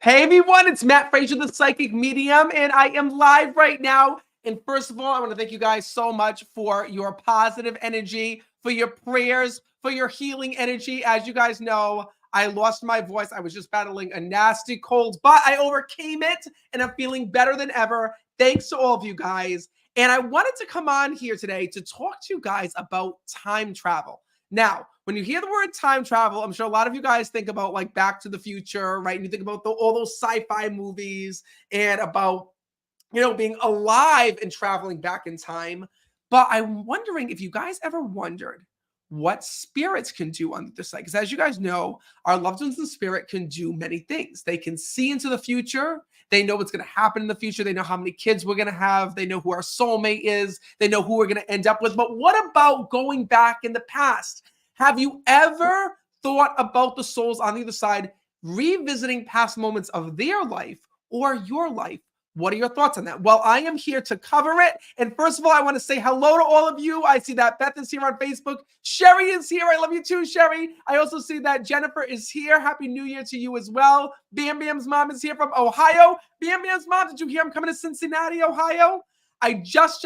Hey everyone, it's Matt Fraser, the Psychic Medium, and I am live right now. And first of all, I want to thank you guys so much for your positive energy, for your prayers, for your healing energy. As you guys know, I lost my voice. I was just battling a nasty cold, but I overcame it and I'm feeling better than ever. Thanks to all of you guys. And I wanted to come on here today to talk to you guys about time travel. Now, when you hear the word time travel, I'm sure a lot of you guys think about like Back to the Future, right? And you think about all those sci-fi movies and about, being alive and traveling back in time. But I'm wondering if you guys ever wondered what spirits can do on the other side. Because as you guys know, our loved ones in spirit can do many things. They can see into the future. They know what's going to happen in the future. They know how many kids we're going to have. They know who our soulmate is. They know who we're going to end up with. But what about going back in the past? Have you ever thought about the souls on the other side revisiting past moments of their life or your life? What are your thoughts on that? Well, I am here to cover it. And first of all, I want to say hello to all of you. I see that Beth is here on Facebook. Sherry is here. I love you too, Sherry. I also see that Jennifer is here. Happy New Year to you as well. Bam Bam's mom is here from Ohio. Bam Bam's mom, did you hear I'm coming to Cincinnati, Ohio? I just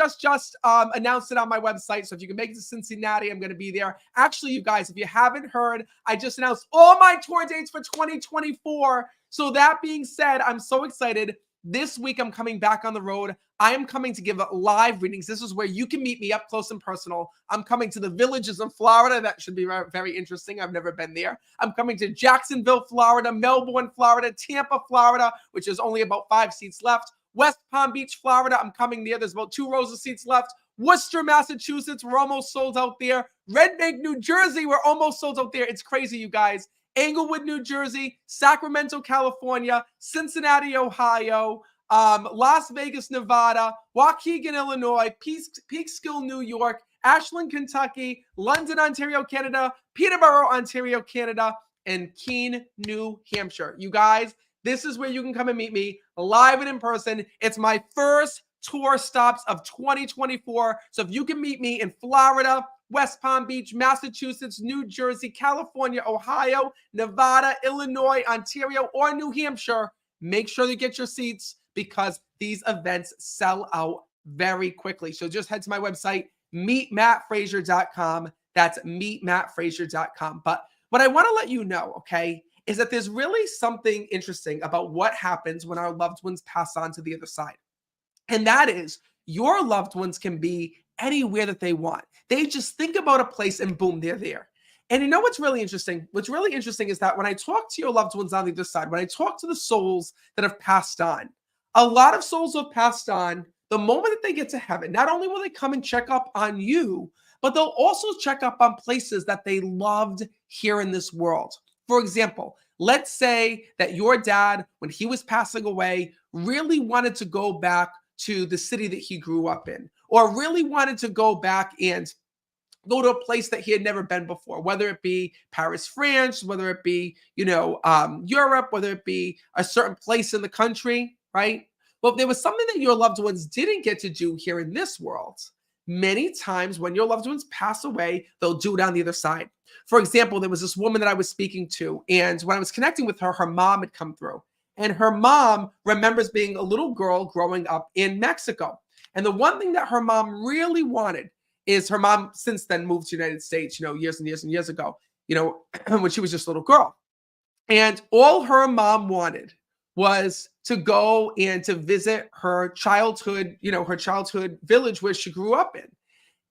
announced it on my website. So if you can make it to Cincinnati, I'm going to be there. Actually, you guys, if you haven't heard, I just announced all my tour dates for 2024. So that being said, I'm so excited. This week, I'm coming back on the road. I am coming to give live readings. This is where you can meet me up close and personal. I'm coming to the villages in Florida. That should be very interesting. I've never been there. I'm coming to Jacksonville, Florida, Melbourne, Florida, Tampa, Florida, which is only about 5 seats left. West Palm Beach, Florida, I'm coming there. There's about 2 rows of seats left. Worcester, Massachusetts, we're almost sold out there. Red Bank, New Jersey, we're almost sold out there. It's crazy, you guys. Englewood, New Jersey, Sacramento, California, Cincinnati, Ohio, Las Vegas, Nevada, Waukegan, Illinois, Peekskill, New York, Ashland, Kentucky, London, Ontario, Canada, Peterborough, Ontario, Canada, and Keene, New Hampshire. You guys, this is where you can come and meet me live and in person. It's my first tour stops of 2024. So if you can meet me in Florida, West Palm Beach, Massachusetts, New Jersey, California, Ohio, Nevada, Illinois, Ontario, or New Hampshire, make sure you get your seats because these events sell out very quickly. So just head to my website, meetmattfraser.com. That's meetmattfraser.com. But what I want to let you know, okay, is that there's really something interesting about what happens when our loved ones pass on to the other side. And that is your loved ones can be anywhere that they want. They just think about a place and boom, they're there. And you know what's really interesting? What's really interesting is that when I talk to your loved ones on the other side, when I talk to the souls that have passed on, a lot of souls who have passed on, the moment that they get to heaven, not only will they come and check up on you, but they'll also check up on places that they loved here in this world. For example, let's say that your dad, when he was passing away, really wanted to go back to the city that he grew up in, or really wanted to go back and go to a place that he had never been before, whether it be Paris, France, whether it be, Europe, whether it be a certain place in the country, right? Well, if there was something that your loved ones didn't get to do here in this world, many times when your loved ones pass away, they'll do it on the other side. For example, there was this woman that I was speaking to, and when I was connecting with her, her mom had come through. And her mom remembers being a little girl growing up in Mexico. And the one thing that her mom really wanted is her mom since then moved to the United States, years and years and years ago, when she was just a little girl. And all her mom wanted was to go and to visit her childhood village where she grew up in.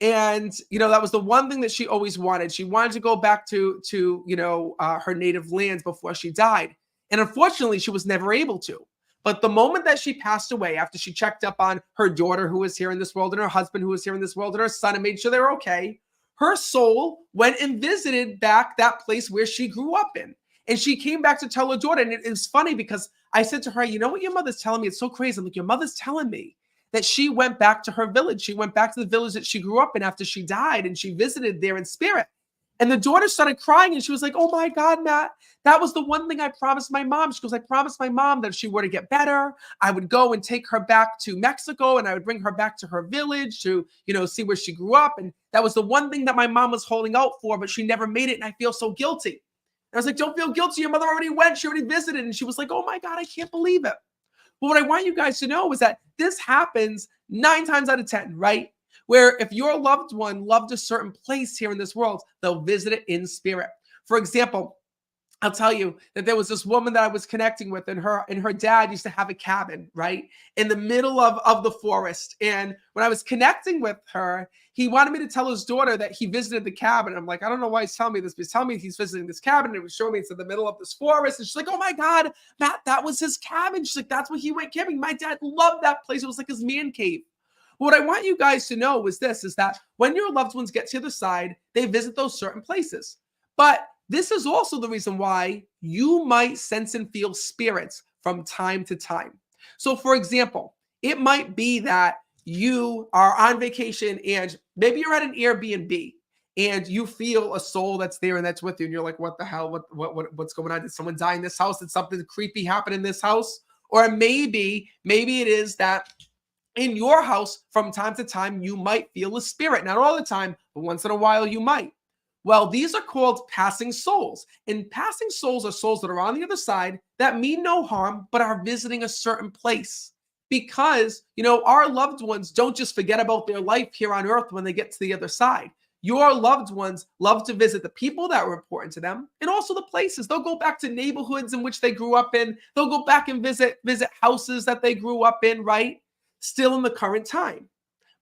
And, that was the one thing that she always wanted. She wanted to go back to her native lands before she died. And unfortunately, she was never able to. But the moment that she passed away, after she checked up on her daughter who was here in this world and her husband who was here in this world and her son and made sure they were okay, her soul went and visited back that place where she grew up in. And she came back to tell her daughter. And it was funny because I said to her, you know what your mother's telling me? It's so crazy. I'm like, your mother's telling me that she went back to her village. She went back to the village that she grew up in after she died, and she visited there in spirit. And the daughter started crying, and she was like, oh my God, Matt, that was the one thing I promised my mom. She goes, I promised my mom that if she were to get better, I would go and take her back to Mexico, and I would bring her back to her village to, see where she grew up. And that was the one thing that my mom was holding out for, but she never made it, and I feel so guilty. I was like, don't feel guilty. Your mother already went. She already visited. And she was like, oh my God, I can't believe it. But what I want you guys to know is that this happens 9 times out of 10, right? Where if your loved one loved a certain place here in this world, they'll visit it in spirit. For example, I'll tell you that there was this woman that I was connecting with, and her dad used to have a cabin right in the middle of the forest. And when I was connecting with her, he wanted me to tell his daughter that he visited the cabin. I'm like, I don't know why he's telling me this, but he's telling me he's visiting this cabin. And it was showing me it's in the middle of this forest. And she's like, oh my God, Matt, that was his cabin. She's like, that's where he went camping. My dad loved that place. It was like his man cave. What I want you guys to know is this, is that when your loved ones get to the other side, they visit those certain places. But this is also the reason why you might sense and feel spirits from time to time. So, for example, it might be that you are on vacation and maybe you're at an Airbnb and you feel a soul that's there and that's with you, and you're like, "What the hell? What's going on? Did someone die in this house? Did something creepy happen in this house?" Or maybe it is that in your house, from time to time, you might feel a spirit. Not all the time, but once in a while, you might. Well, these are called passing souls. And passing souls are souls that are on the other side that mean no harm, but are visiting a certain place. Because, our loved ones don't just forget about their life here on earth when they get to the other side. Your loved ones love to visit the people that were important to them and also the places. They'll go back to neighborhoods in which they grew up in. They'll go back and visit houses that they grew up in, right? Still in the current time.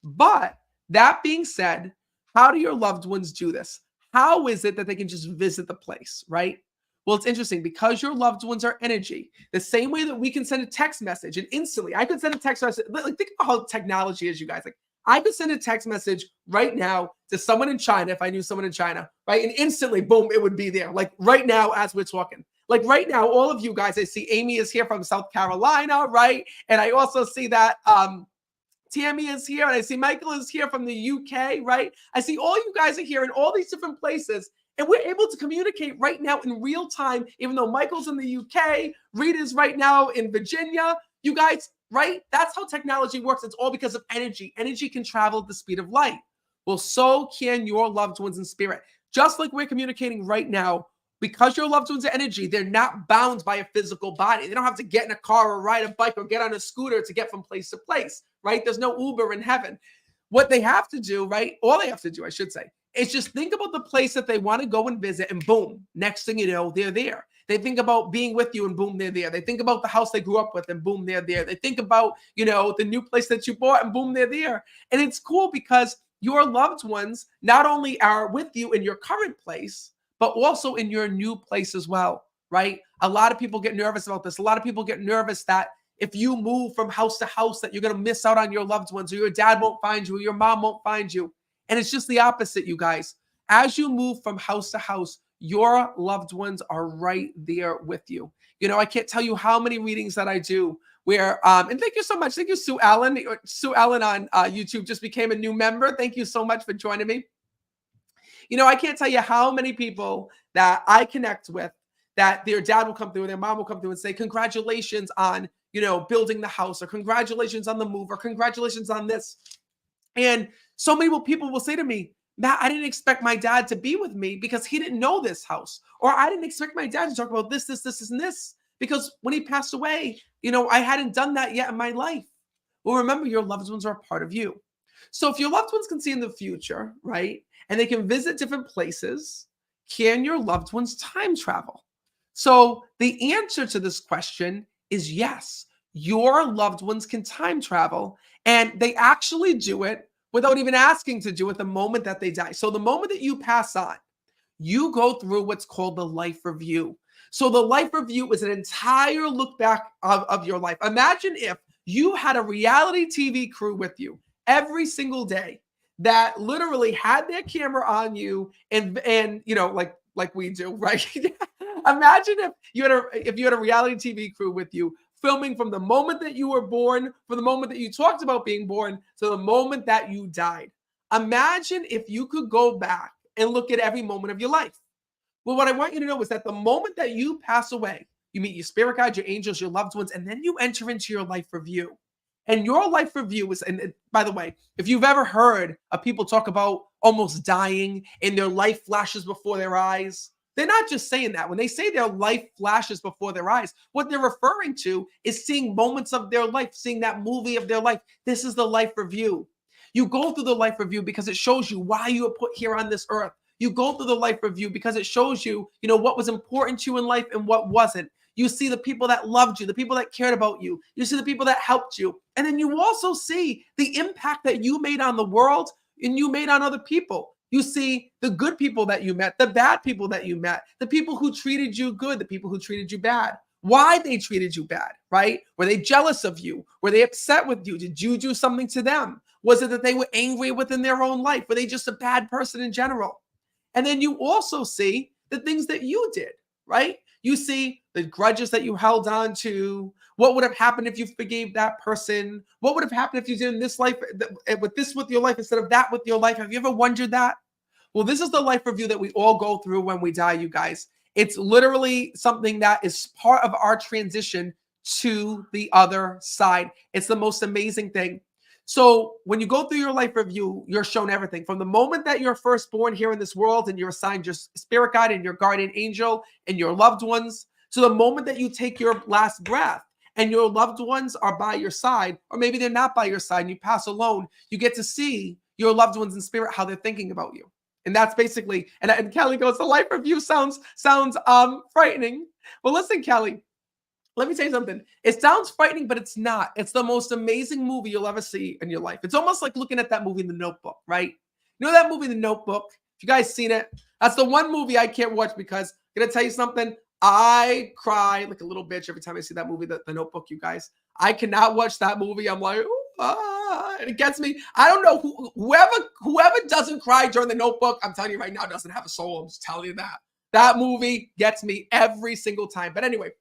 But that being said, how do your loved ones do this? How is it that they can just visit the place, right? Well, it's interesting because your loved ones are energy. The same way that we can send a text message and instantly, I could send a text message. Like, think about how technology is, you guys. Like, I could send a text message right now to someone in China if I knew someone in China, right? And instantly, boom, it would be there. Like right now, as we're talking. Like right now, all of you guys, I see Amy is here from South Carolina, right? And I also see that Tammy is here, and I see Michael is here from the UK, right? I see all you guys are here in all these different places, and we're able to communicate right now in real time, even though Michael's in the UK, Rita's right now in Virginia. You guys, right? That's how technology works. It's all because of energy. Energy can travel at the speed of light. Well, so can your loved ones in spirit. Just like we're communicating right now, because your loved ones are energy, they're not bound by a physical body. They don't have to get in a car or ride a bike or get on a scooter to get from place to place, right? There's no Uber in heaven. What they have to do, right? All they have to do, I should say, is just think about the place that they want to go and visit, and boom, next thing you know, they're there. They think about being with you, and boom, they're there. They think about the house they grew up with, and boom, they're there. They think about, the new place that you bought, and boom, they're there. And it's cool because your loved ones not only are with you in your current place, but also in your new place as well, right? A lot of people get nervous about this. A lot of people get nervous that if you move from house to house, that you're going to miss out on your loved ones, or your dad won't find you, or your mom won't find you. And it's just the opposite, you guys. As you move from house to house, your loved ones are right there with you. I can't tell you how many readings that I do where, and thank you so much. Thank you, Sue Allen. Sue Allen on YouTube just became a new member. Thank you so much for joining me. I can't tell you how many people that I connect with that their dad will come through, their mom will come through and say, congratulations on, building the house, or congratulations on the move, or congratulations on this. And so many people will say to me, Matt, I didn't expect my dad to be with me because he didn't know this house. Or I didn't expect my dad to talk about this, and this, because when he passed away, I hadn't done that yet in my life. Well, remember, your loved ones are a part of you. So if your loved ones can see in the future, right, and they can visit different places, can your loved ones time travel? So the answer to this question is yes. Your loved ones can time travel, and they actually do it without even asking to do it the moment that they die. So the moment that you pass on, you go through what's called the life review. So the life review is an entire look back of your life. Imagine if you had a reality TV crew with you every single day that literally had their camera on you and like we do, right? Imagine if you had a reality TV crew with you, filming from the moment that you were born, from the moment that you talked about being born, to the moment that you died. Imagine if you could go back and look at every moment of your life. Well, what I want you to know is that the moment that you pass away, you meet your spirit guides, your angels, your loved ones, and then you enter into your life review. And your life review is, and by the way, if you've ever heard of people talk about almost dying and their life flashes before their eyes, They're not just saying that. When they say their life flashes before their eyes, what they're referring to is seeing moments of their life, seeing that movie of their life. This is the life review. You go through the life review because it shows you why you were put here on this earth. You go through the life review because it shows you, what was important to you in life and what wasn't. You see the people that loved you, the people that cared about you. You see the people that helped you. And then you also see the impact that you made on the world and you made on other people. You see the good people that you met, the bad people that you met, the people who treated you good, the people who treated you bad. Why they treated you bad, right? Were they jealous of you? Were they upset with you? Did you do something to them? Was it that they were angry within their own life? Were they just a bad person in general? And then you also see the things that you did, right? You see the grudges that you held on to. What would have happened if you forgave that person? What would have happened if you did in this life with your life instead of that with your life? Have you ever wondered that? Well, this is the life review that we all go through when we die, you guys. It's literally something that is part of our transition to the other side. It's the most amazing thing. So when you go through your life review, you're shown everything from the moment that you're first born here in this world and you're assigned your spirit guide and your guardian angel and your loved ones to the moment that you take your last breath and your loved ones are by your side, or maybe they're not by your side and you pass alone. You get to see your loved ones in spirit, how they're thinking about you. And that's basically, and Kelly goes, the life review sounds frightening. Well, listen, Kelly, let me tell you something. It sounds frightening, but it's not. It's the most amazing movie you'll ever see in your life. It's almost like looking at that movie, The Notebook, right? You know that movie, The Notebook? If you guys seen it, that's the one movie I can't watch because I'm going to tell you something. I cry like a little bitch every time I see that movie, The Notebook, you guys. I cannot watch that movie. I'm like, and it gets me. I don't know whoever doesn't cry during The Notebook, I'm telling you right now, doesn't have a soul. I'm just telling you that. That movie gets me every single time. But anyway, if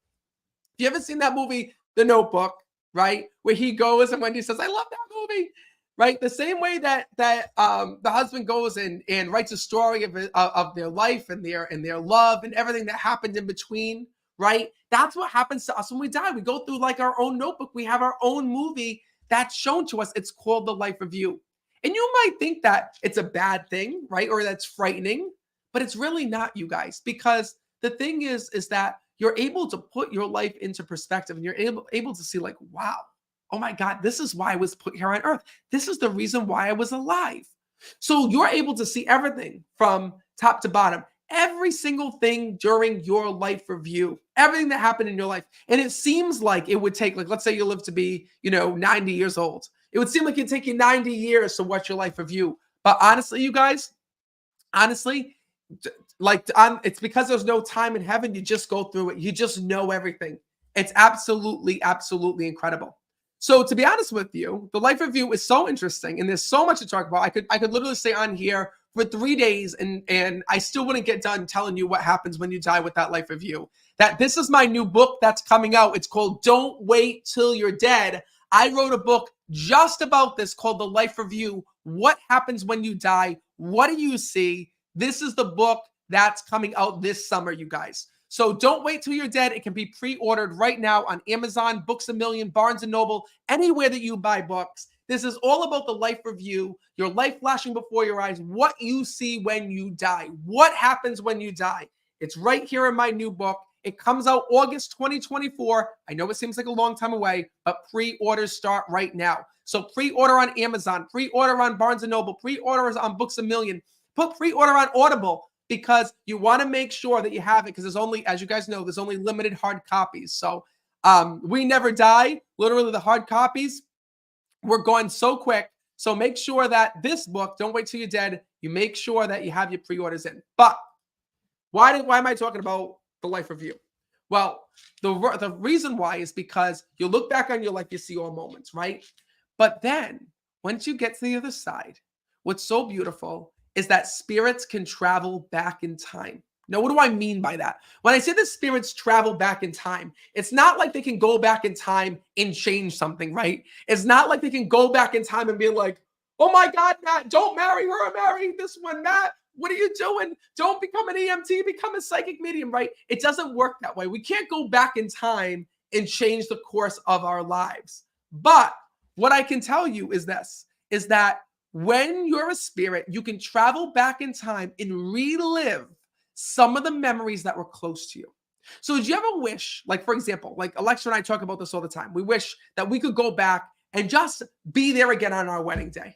you haven't seen that movie, The Notebook, right, where he goes and Wendy says, "I love that movie," right? The same way that the husband goes and writes a story of their life and their love and everything that happened in between, right? That's what happens to us when we die. We go through like our own notebook. We have our own movie that's shown to us. It's called the life review. And you might think that it's a bad thing, right? Or that's frightening, but it's really not, you guys, because the thing is that you're able to put your life into perspective and you're able to see like, wow, oh my God, this is why I was put here on earth. This is the reason why I was alive. So you're able to see everything from top to bottom, every single thing during your life review, everything that happened in your life. And it seems like it would take, like, let's say you live to be, 90 years old. It would seem like it'd take you 90 years to watch your life review. But honestly, you guys, it's because there's no time in heaven. You just go through it. You just know everything. It's absolutely, absolutely incredible. So to be honest with you, the life review is so interesting and there's so much to talk about. I could literally stay on here for 3 days and I still wouldn't get done telling you what happens when you die with that life review. That this is my new book that's coming out. It's called Don't Wait Till You're Dead. I wrote a book just about this called The Life Review. What happens when you die? What do you see? This is the book that's coming out this summer, you guys. So don't wait till you're dead. It can be pre-ordered right now on Amazon, Books A Million, Barnes & Noble, anywhere that you buy books. This is all about the life review, your life flashing before your eyes, what you see when you die, what happens when you die. It's right here in my new book. It comes out August 2024. I know it seems like a long time away, but pre-orders start right now. So pre-order on Amazon, pre-order on Barnes & Noble, pre-orders on Books A Million, put pre-order on Audible, because you want to make sure that you have it, because there's only, as you guys know, there's only limited hard copies. So We Never Die, literally the hard copies, we're going so quick. So make sure that this book, Don't Wait Till You're Dead, you make sure that you have your pre-orders in. But why am I talking about the life review? Well, the reason why is because you look back on your life, you see all moments, right? But then once you get to the other side, what's so beautiful is that spirits can travel back in time. Now, what do I mean by that? When I say that spirits travel back in time, it's not like they can go back in time and change something, right? It's not like they can go back in time and be like, oh my God, Matt, don't marry her, marry this one, Matt. What are you doing? Don't become an EMT, become a psychic medium, right? It doesn't work that way. We can't go back in time and change the course of our lives. But what I can tell you is this, is that when you're a spirit, you can travel back in time and relive some of the memories that were close to you. So did you ever wish, like for example, like Alexa and I talk about this all the time. We wish that we could go back and just be there again on our wedding day.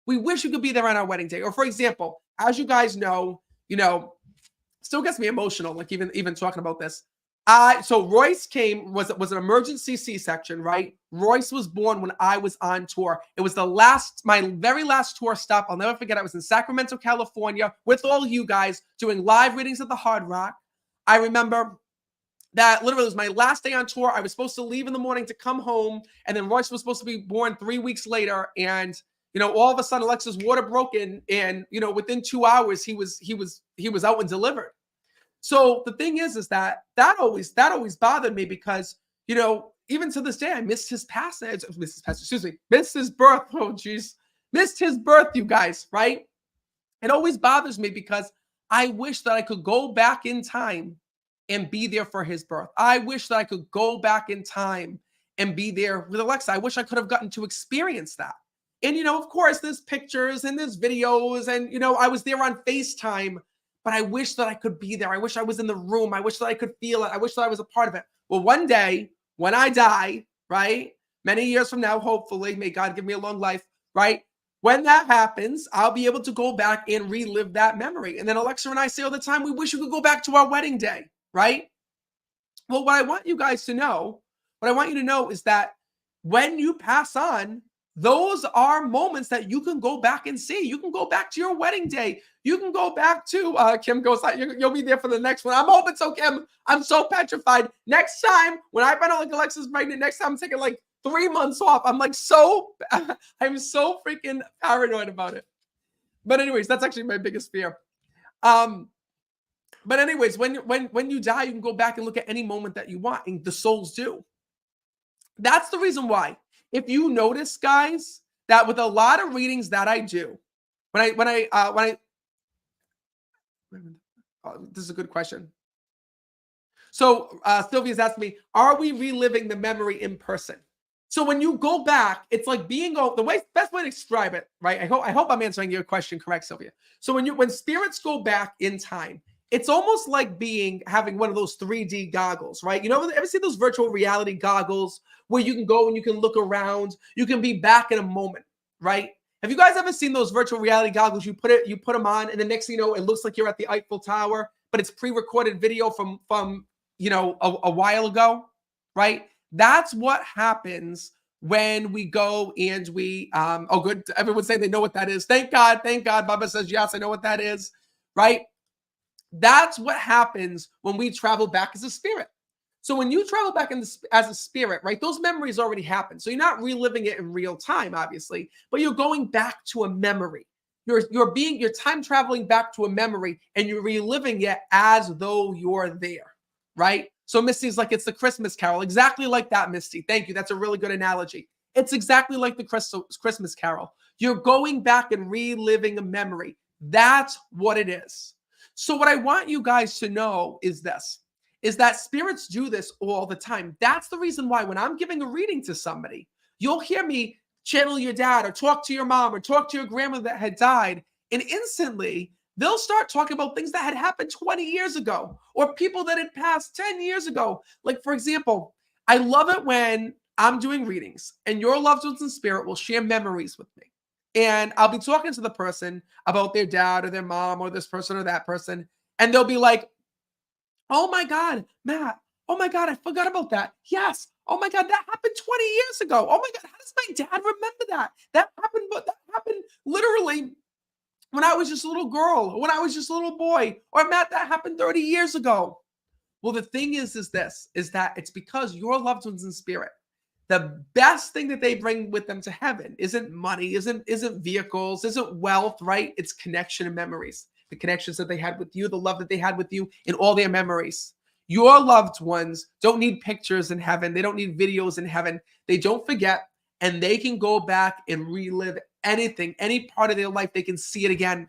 We wish we could be there on our wedding day. Or for example, as you guys know, still gets me emotional, like even talking about this. So Royce was an emergency C-section, right? Royce was born when I was on tour. It was my very last tour stop. I'll never forget. I was in Sacramento, California with all you guys doing live readings at the Hard Rock. I remember that literally was my last day on tour. I was supposed to leave in the morning to come home, and then Royce was supposed to be born 3 weeks later. And all of a sudden, Alexa's water broke in, and within 2 hours, he was out and delivered. So the thing is that always bothered me because even to this day, I missed his passage. Missed his birth. Oh geez, missed his birth, you guys. Right? It always bothers me because I wish that I could go back in time and be there for his birth. I wish that I could go back in time and be there with Alexa. I wish I could have gotten to experience that. And, of course, there's pictures and there's videos and, I was there on FaceTime, but I wish that I could be there. I wish I was in the room. I wish that I could feel it. I wish that I was a part of it. Well, one day when I die, right, many years from now, hopefully, may God give me a long life, right? When that happens, I'll be able to go back and relive that memory. And then Alexa and I say all the time, we wish we could go back to our wedding day. Right? Well, what I want you to know is that when you pass on, those are moments that you can go back and see. You can go back to your wedding day. You can go back to, Kim goes, you'll be there for the next one. I'm hoping so, Kim. I'm so petrified. Next time, when I find out like Alexa's pregnant, next time I'm taking like 3 months off. I'm I'm so freaking paranoid about it. But anyways, that's actually my biggest fear. But anyways, when you die, you can go back and look at any moment that you want, and the souls do. That's the reason why. If you notice, guys, that with a lot of readings that I do, this is a good question. So Sylvia's asking me, are we reliving the memory in person? So when you go back, it's like best way to describe it, right? I hope I'm answering your question correct, Sylvia. So when spirits go back in time, it's almost like having one of those 3D goggles, right? Ever see those virtual reality goggles where you can go and you can look around, you can be back in a moment, right? Have you guys ever seen those virtual reality goggles? You put them on, and the next thing you know, it looks like you're at the Eiffel Tower, but it's pre-recorded video from a while ago, right? That's what happens when we go and we good. Everyone's saying they know what that is. Thank God. Baba says yes, I know what that is, right? That's what happens when we travel back as a spirit. So when you travel back as a spirit, right, those memories already happened. So you're not reliving it in real time, obviously, but you're going back to a memory. You're time traveling back to a memory, and you're reliving it as though you're there, right? So Misty's like, it's the Christmas Carol. Exactly like that, Misty. Thank you. That's a really good analogy. It's exactly like the Christmas Carol. You're going back and reliving a memory. That's what it is. So what I want you guys to know is that spirits do this all the time. That's the reason why when I'm giving a reading to somebody, you'll hear me channel your dad or talk to your mom or talk to your grandmother that had died, and instantly they'll start talking about things that had happened 20 years ago or people that had passed 10 years ago. Like, for example, I love it when I'm doing readings and your loved ones in spirit will share memories with me. And I'll be talking to the person about their dad or their mom or this person or that person. And they'll be like, oh my God, Matt. Oh my God, I forgot about that. Yes. Oh my God, that happened 20 years ago. Oh my God, how does my dad remember that? That happened literally when I was just a little girl, or when I was just a little boy. Or Matt, that happened 30 years ago. Well, the thing is that it's because your loved ones in spirit, the best thing that they bring with them to heaven isn't money, isn't vehicles, isn't wealth, right? It's connection and memories. The connections that they had with you, the love that they had with you, in all their memories. Your loved ones don't need pictures in heaven. They don't need videos in heaven. They don't forget, and they can go back and relive anything, any part of their life. They can see it again.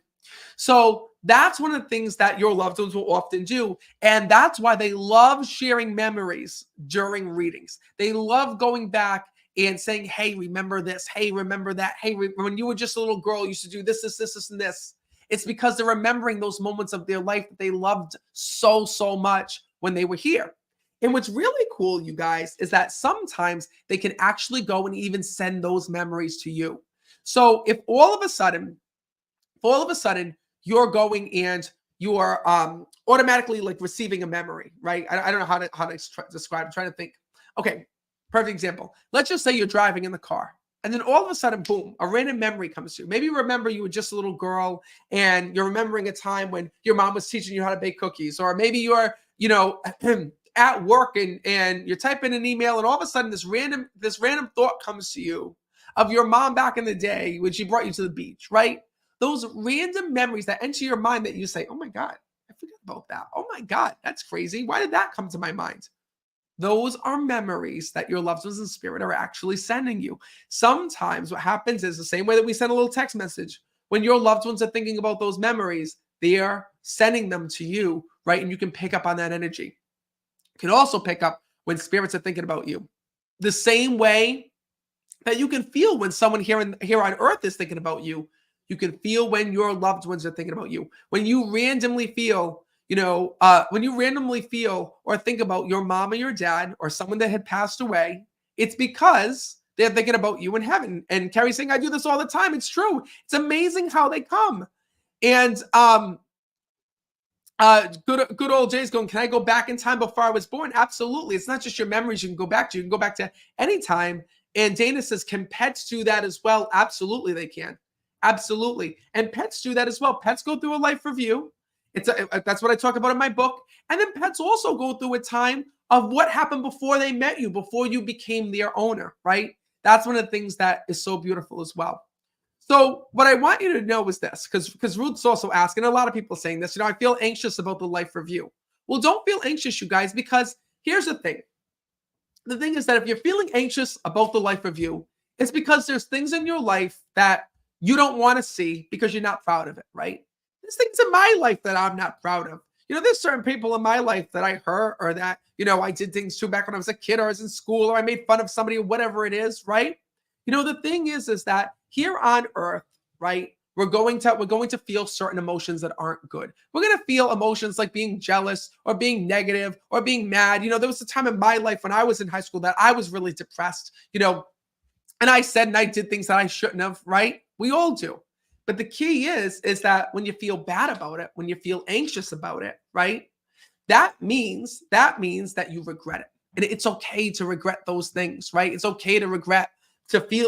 So that's one of the things that your loved ones will often do. And that's why they love sharing memories during readings. They love going back and saying, hey, remember this? Hey, remember that? Hey, when you were just a little girl, you used to do this, and this. It's because they're remembering those moments of their life that they loved so, so much when they were here. And what's really cool, you guys, is that sometimes they can actually go and even send those memories to you. So if all of a sudden you're going and you're automatically like receiving a memory, right? I don't know how to describe. I'm trying to think. Okay, perfect example. Let's just say you're driving in the car, and then all of a sudden, boom, a random memory comes to you. Maybe you remember you were just a little girl, and you're remembering a time when your mom was teaching you how to bake cookies, or maybe you're, at work and you're typing an email, and all of a sudden this random thought comes to you of your mom back in the day when she brought you to the beach, right? Those random memories that enter your mind that you say, oh my God, I forgot about that. Oh my God, that's crazy. Why did that come to my mind? Those are memories that your loved ones in spirit are actually sending you. Sometimes what happens is the same way that we send a little text message. When your loved ones are thinking about those memories, they are sending them to you, right? And you can pick up on that energy. You can also pick up when spirits are thinking about you. The same way that you can feel when someone here on earth is thinking about you. You can feel when your loved ones are thinking about you. When you randomly feel, or think about your mom or your dad or someone that had passed away, it's because they're thinking about you in heaven. And Carrie's saying, I do this all the time. It's true. It's amazing how they come. And good old Jay's going, can I go back in time before I was born? Absolutely. It's not just your memories you can go back to. You can go back to any time. And Dana says, can pets do that as well? Absolutely, they can. Absolutely. And pets do that as well. Pets go through a life review. That's what I talk about in my book. And then pets also go through a time of what happened before they met you, before you became their owner, right? That's one of the things that is so beautiful as well. So what I want you to know is this, because Ruth's also asking, a lot of people saying this, I feel anxious about the life review. Well, don't feel anxious, you guys, because here's the thing. The thing is that if you're feeling anxious about the life review, it's because there's things in your life that you don't want to see because you're not proud of it, right? There's things in my life that I'm not proud of. There's certain people in my life that I hurt or that, I did things to back when I was a kid or I was in school or I made fun of somebody or whatever it is, right? The thing is that here on earth, right, we're going to feel certain emotions that aren't good. We're going to feel emotions like being jealous or being negative or being mad. There was a time in my life when I was in high school that I was really depressed, and I said and I did things that I shouldn't have, right? We all do. But the key is that when you feel bad about it, when you feel anxious about it, right? That means that you regret it. And it's okay to regret those things, right? It's okay to regret to be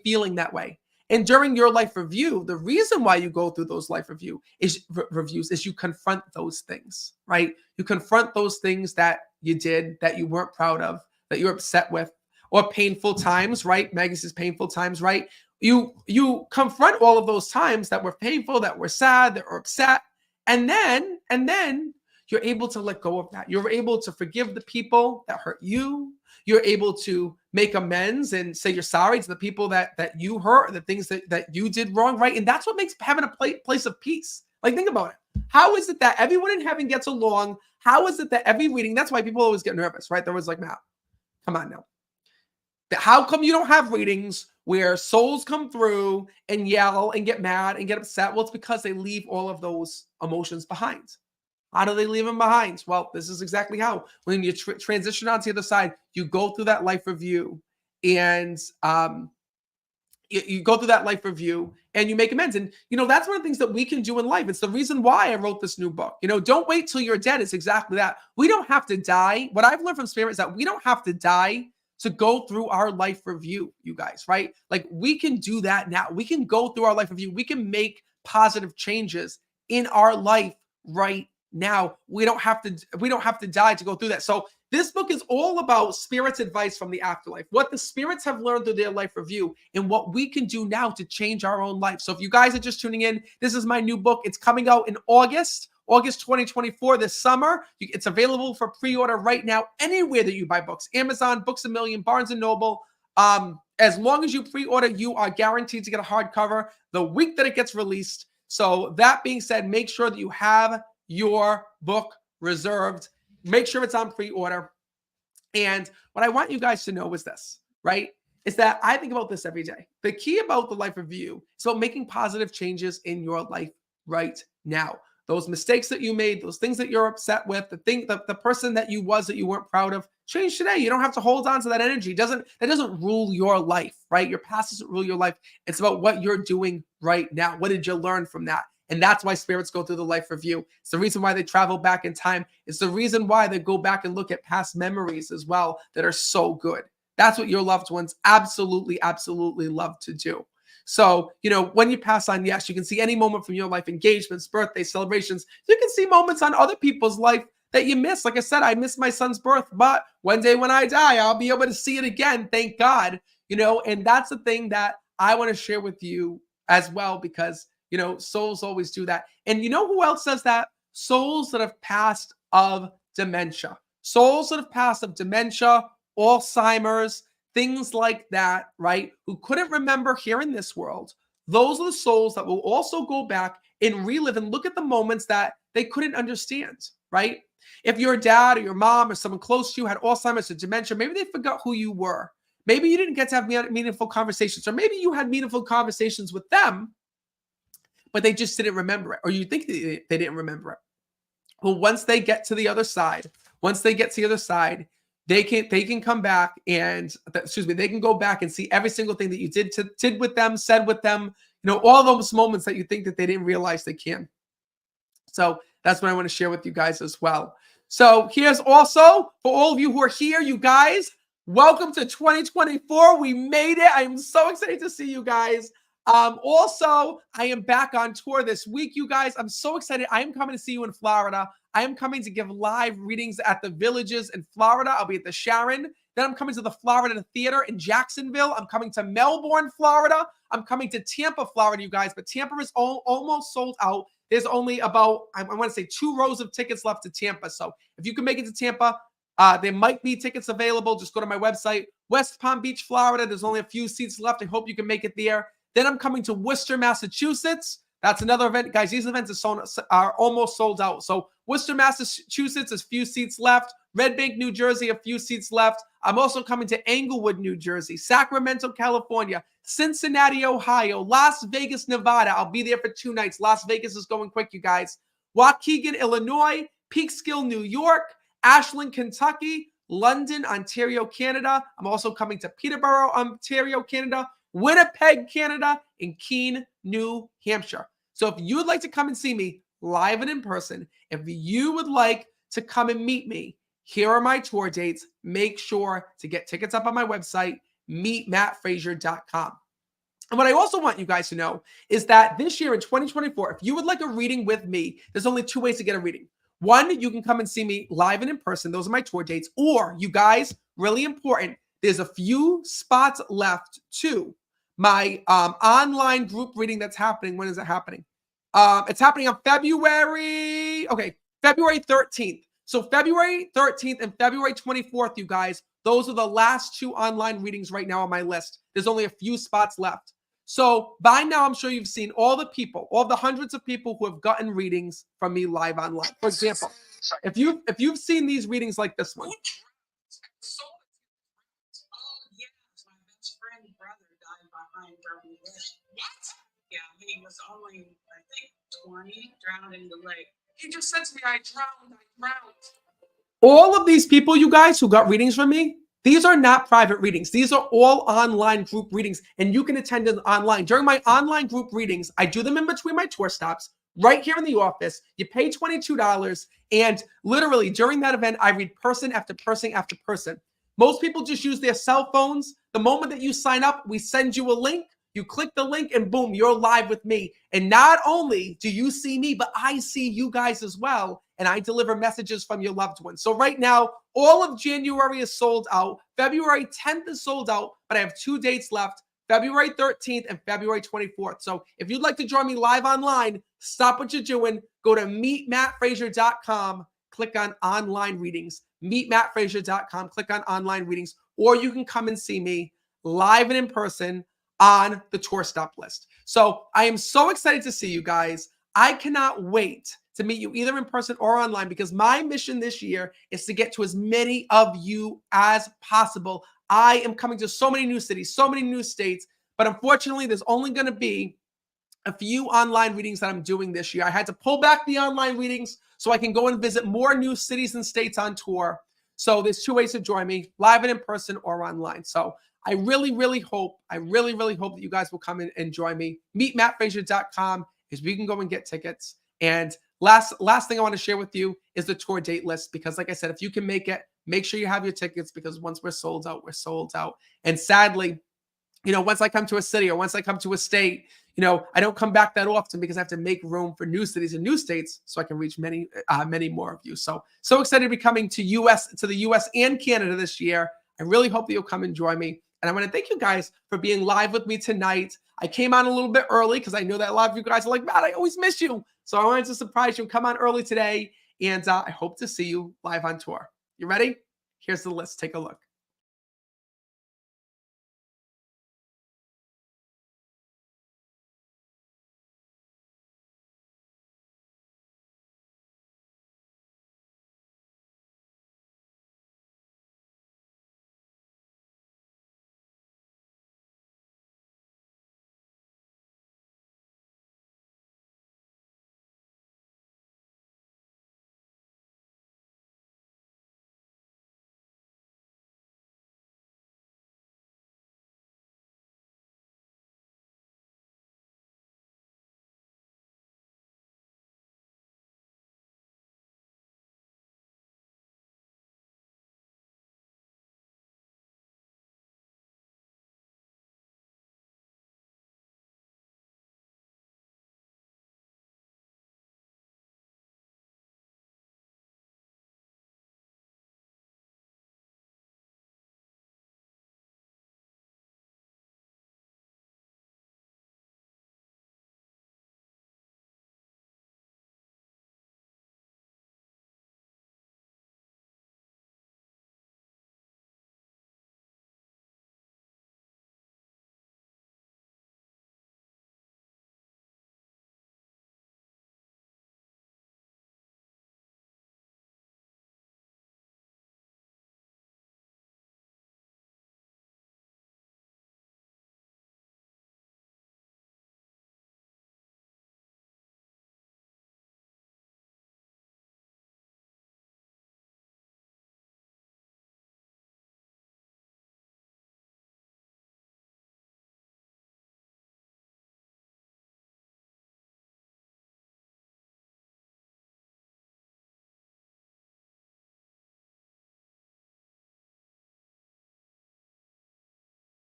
feeling that way. And during your life review, the reason why you go through those life reviews is you confront those things, right? You confront those things that you did that you weren't proud of, that you're upset with, or painful times, right? Maggie says painful times, right? You confront all of those times that were painful, that were sad, that were upset, and then you're able to let go of that. You're able to forgive the people that hurt you. You're able to make amends and say you're sorry to the people that you hurt, the things that you did wrong, right? And that's what makes heaven a place of peace. Like, think about it. How is it that everyone in heaven gets along? How is it that every reading, that's why people always get nervous, right? They're always like, Matt, come on now. How come you don't have readings where souls come through and yell and get mad and get upset? Well, it's because they leave all of those emotions behind. How do they leave them behind? Well, this is exactly how. When you transition onto the other side, you go through that life review and you go through that life review and you make amends. And, that's one of the things that we can do in life. It's the reason why I wrote this new book. Don't wait till you're dead. It's exactly that. We don't have to die. What I've learned from Spirit is that we don't have to die to go through our life review, you guys, right? Like, we can do that now. We can go through our life review. We can make positive changes in our life right now. We don't have to die to go through that. So this book is all about spirits' advice from the afterlife, what the spirits have learned through their life review and what we can do now to change our own life. So if you guys are just tuning in, this is my new book. It's coming out in August 2024, this summer. It's available for pre-order right now anywhere that you buy books. Amazon, Books A Million, Barnes & Noble. As long as you pre-order, you are guaranteed to get a hardcover the week that it gets released. So that being said, make sure that you have your book reserved. Make sure it's on pre-order. And what I want you guys to know is this, right? is that I think about this every day. The key about the life review is about making positive changes in your life right now. Those mistakes that you made, those things that you're upset with, the person that you was that you weren't proud of, change today. You don't have to hold on to that energy. That doesn't rule your life, right? Your past doesn't rule your life. It's about what you're doing right now. What did you learn from that? And that's why spirits go through the life review. It's the reason why they travel back in time. It's the reason why they go back and look at past memories as well that are so good. That's what your loved ones absolutely, absolutely love to do. So, when you pass on, yes, you can see any moment from your life, engagements, birthdays, celebrations. You can see moments on other people's life that you miss. Like I said, I missed my son's birth, but one day when I die, I'll be able to see it again. Thank God, and that's the thing that I want to share with you as well, because, souls always do that. And you know who else does that? Souls that have passed of dementia. Souls that have passed of dementia, Alzheimer's, things like that, right? Who couldn't remember here in this world. Those are the souls that will also go back and relive and look at the moments that they couldn't understand, right? If your dad or your mom or someone close to you had Alzheimer's or dementia, maybe they forgot who you were. Maybe you didn't get to have meaningful conversations, or maybe you had meaningful conversations with them, but they just didn't remember it, or you think they didn't remember it. Well, once they get to the other side, they can come back and, they can go back and see every single thing that you did with them, said with them, all those moments that you think that they didn't realize they can. So that's what I want to share with you guys as well. So here's also, for all of you who are here, you guys, welcome to 2024. We made it. I am so excited to see you guys. Also, I am back on tour this week, you guys. I'm so excited. I am coming to see you in Florida. I am coming to give live readings at the Villages in Florida. I'll be at the Sharon. Then I'm coming to the Florida Theater in Jacksonville. I'm coming to Melbourne, Florida. I'm coming to Tampa, Florida, you guys. But Tampa is almost sold out. There's only about, I want to say, 2 rows of tickets left to Tampa. So if you can make it to Tampa, there might be tickets available. Just go to my website. West Palm Beach, Florida. There's only a few seats left. I hope you can make it there. Then I'm coming to Worcester, Massachusetts. That's another event. Guys, these events are almost sold out. So Worcester, Massachusetts, there's a few seats left. Red Bank, New Jersey, a few seats left. I'm also coming to Englewood, New Jersey, Sacramento, California, Cincinnati, Ohio, Las Vegas, Nevada. I'll be there for 2 nights. Las Vegas is going quick, you guys. Waukegan, Illinois, Peekskill, New York, Ashland, Kentucky, London, Ontario, Canada. I'm also coming to Peterborough, Ontario, Canada, Winnipeg, Canada, and Keene, New Hampshire. So if you would like to come and see me live and in person, if you would like to come and meet me, here are my tour dates. Make sure to get tickets up on my website, meetmattfraser.com. And what I also want you guys to know is that this year in 2024, if you would like a reading with me, there's only 2 ways to get a reading. One, you can come and see me live and in person. Those are my tour dates. Or, you guys, really important, there's a few spots left to my online group reading that's happening. When is it happening? It's happening on February 13th. So February 13th and February 24th, you guys, those are the last 2 online readings right now on my list. There's only a few spots left. So by now, I'm sure you've seen all the hundreds of people who have gotten readings from me live online. For example, if you've seen these readings like this one. Yeah, he was only, I think, 20, drowned in the lake. He just said to me, I drowned. All of these people, you guys, who got readings from me, these are not private readings. These are all online group readings, and you can attend them online. During my online group readings, I do them in between my tour stops, right here in the office. You pay $22, and literally during that event, I read person after person after person. Most people just use their cell phones. The moment that you sign up, we send you a link. You click the link and boom, you're live with me. And not only do you see me, but I see you guys as well. And I deliver messages from your loved ones. So right now, all of January is sold out. February 10th is sold out, but I have 2 dates left, February 13th and February 24th. So if you'd like to join me live online, stop what you're doing. Go to meetmattfraser.com, click on online readings, meetmattfraser.com, click on online readings, or you can come and see me live and in person on the tour stop list. So I am so excited to see you guys. I cannot wait to meet you either in person or online, because my mission this year is to get to as many of you as possible I am coming to so many new cities, so many new states, but unfortunately, there's only going to be a few online readings that I'm doing this year. I had to pull back the online readings so I can go and visit more new cities and states on tour. So there's two ways to join me, live and in person or online. So I really hope that you guys will come in and join me. MeetMattFraser.com is where you can go and get tickets. And last thing I want to share with you is the tour date list, because like I said, if you can make it, make sure you have your tickets, because once we're sold out, we're sold out. And sadly, once I come to a city or once I come to a state, I don't come back that often because I have to make room for new cities and new states so I can reach many more of you. So excited to be coming to the US and Canada this year. I really hope that you'll come and join me. And I want to thank you guys for being live with me tonight. I came on a little bit early because I know that a lot of you guys are like, Matt, I always miss you. So I wanted to surprise you and come on early today. And I hope to see you live on tour. You ready? Here's the list. Take a look.